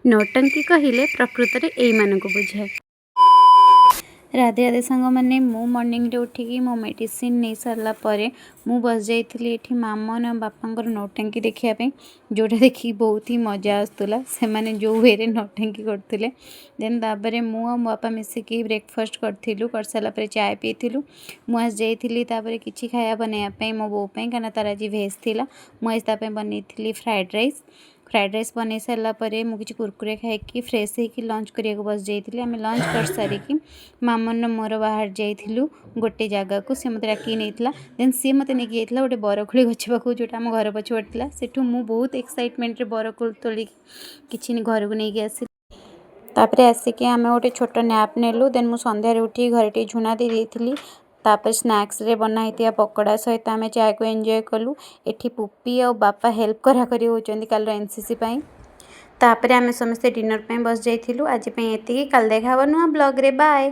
नौटंकी कहले प्रकृत में यही बुझाए। राधे राधे सांग मैंने मु मॉर्निंग रे उठिकी मो मेडिसिन नहीं सारा पर मु बस जाइली ये मामन और बापा नौटंकी देखापी जोटा देखिए बहुत ही मजा आसूला से मैंने जो वे नौटंकी करते। देन तापर मु बापा मिसिकी ब्रेकफास्ट करूँ कर सारापर चाय पीलु। मुझे जाइली किसी खाया बनवाई मो बो कहीं तार आज भेज थी मुझे बनई फ्राइड राइस बन सारापर मुझे कुरकुरे खाई फ्रेश होकर लंच करने बस जाइली। आम लंच कर सारिकी मामन मोर बाहर जाइलु गोटे जगह को सी मत डाक नहीं देन सी मत नहीं जाइला गोटे बरकोली गछ पाखु जोटा आम घर पछुआ था सेठू मु बहुत एक्साइटमेंट बरकोली तोलिक किसी घर को लेकिन आसी तापर आसिक आम गोटे छोट नैप नेलु। देन मुझे सन्धार उठी घर टे झुणा दे देती तापर स्नैक्स रे बनाई पकोड़ा सहित आम चाय को एंजॉय कलु। एठी पुप्पी और बापा हेल्प कराकरी होचंदी काल एनसीसी पाई। तापर आम समस्ते डिनर पे बस जाइलु। आज ये काल देखा नुआ ब्लॉग रे बाय।